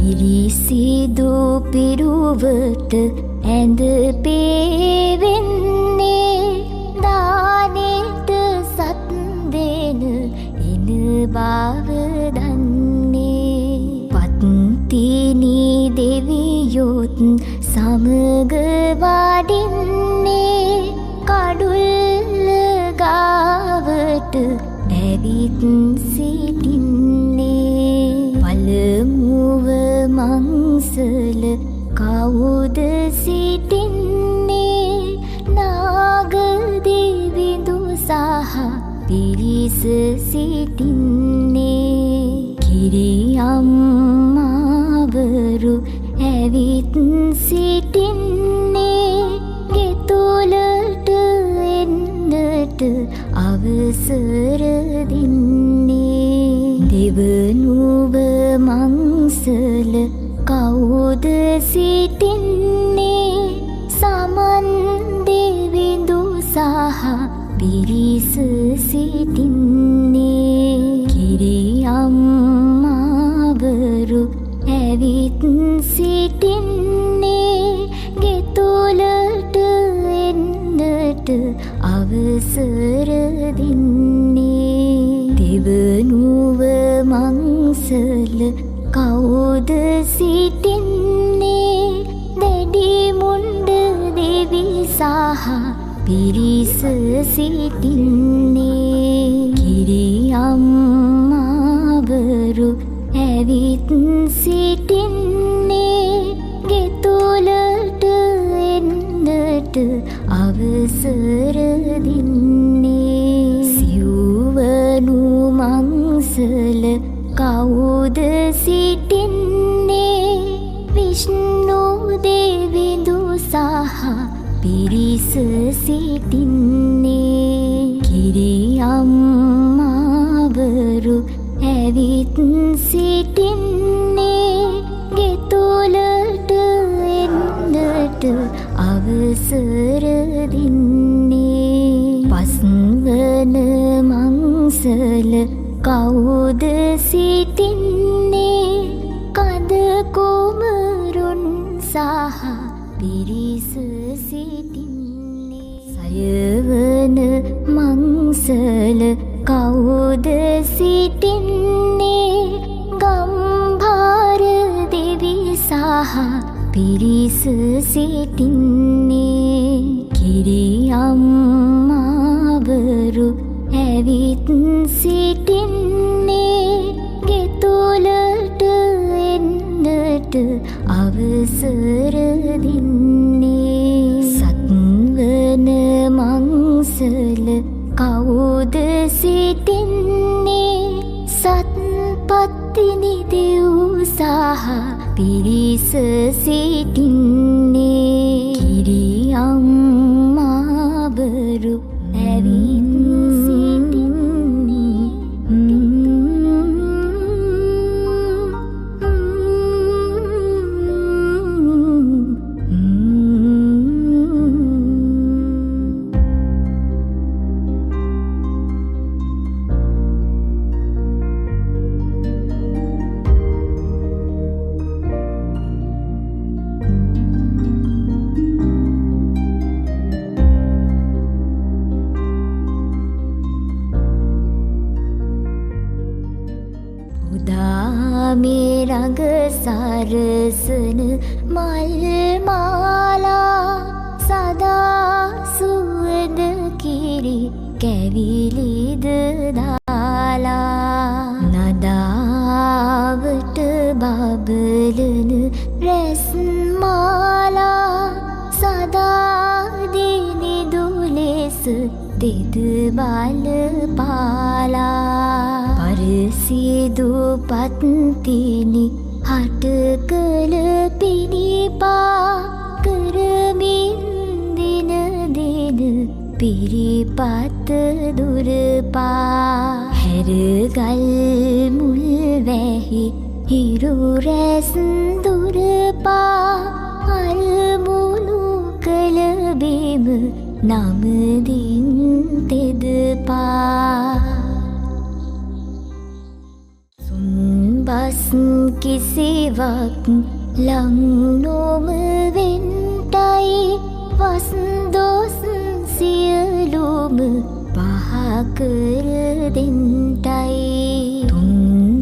පිරිසිදු පිරුවට ඇඳ පේවෙන්නේ දානෙට සත් දෙන එන බව දන්නේ පත්තිනි දෙවියොත් සමග වඩින්නේ කඩුල්ල ගාවට ඇවිත් සිටින්නේ පළමුව මංසල කවුද සිටින්නේ නාගදෙවිඳු සහ පිරිස සිටින්නේ කිරියම්මාවරු ඇවිත් සිටින්නේ ගෙතුලට එන්නට අවසර දෙන්නේ දෙවනුව මංසල කවුද සිටින්නේ සමන් දෙවිඳු සහ පිරිස සිටින්නේ කිරියම්මාවරු ඇවිත් සිටින්නේ ගෙතුලට එන්නට අවසර දෙන්නේ දෙවනුව මංසල කවුද සිටින්නේ දැඩි මුණ්ඩ දෙවි සහ පිරිස සිටින්නේ කිරියම්මාවරු ඇවිත් සිටින්නේ ගෙතුලට එන්නට අවසර දෙන්නේ සිව්වනු මංසල කවුද සිටින්නේ විෂ්ණු දෙවිඳු සහ පිරිස සිටින්නේ කිරියම්මාවරු ඇවිත් සිටින්නේ ගෙතුලට එන්නට අවසර දෙන්නේ පස්වන මංසල කවුද සිටින්නේ කඳ කුමරුන් සහ පිරිස සිටින්නේ සයවන මංසල කවුද සිටින්නේ ගම්භාර දෙවි සහ පිරිස සිටින්නේ කිරියම්මාවරු ඇවිත් සිටින්නේ ගෙතුලට එන්නට අවසර දෙන්නේ සත්වන මංසල කවුද සිටින්නේ සත්පත්තිනි දෙව් සහ පිරිස සිටින්නේ කිරියම්මාවරු ඇවිත් මේ රඟ සරසන මල් මාලා සදා සුවඳ කිරි කැවිලිද දාලා නදාවට බබලන රැස් මාලා සදා දිනිදු ලෙස දෙද බල පාලා පරසිදු පත්තිනි හට කළ පිණිපා කරමින් දින දින පිරිපත් දුරපා හැරගල් මුල් වැහි හිරු රැස් දුරපා අල්මුණු කළ බිම නමදින් තෙදපා බස් කිසිවක් ලං නොම වෙන්ටයි වස් දොස් සියලුම පහකර දෙන්ටයි තුන්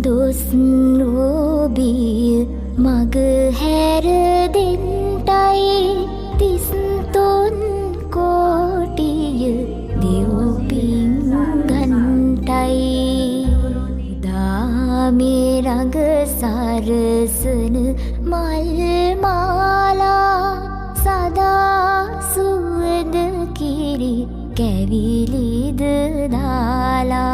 දොස් නොබිය මග හැර දෙන්ටයි තිස්තොන් කෝටිය දෙව්පින් ගන්ටයි දාමේ රඟ සරසන මල් මාලා සදා සුවඳ කිරි කැවිලිද දාලා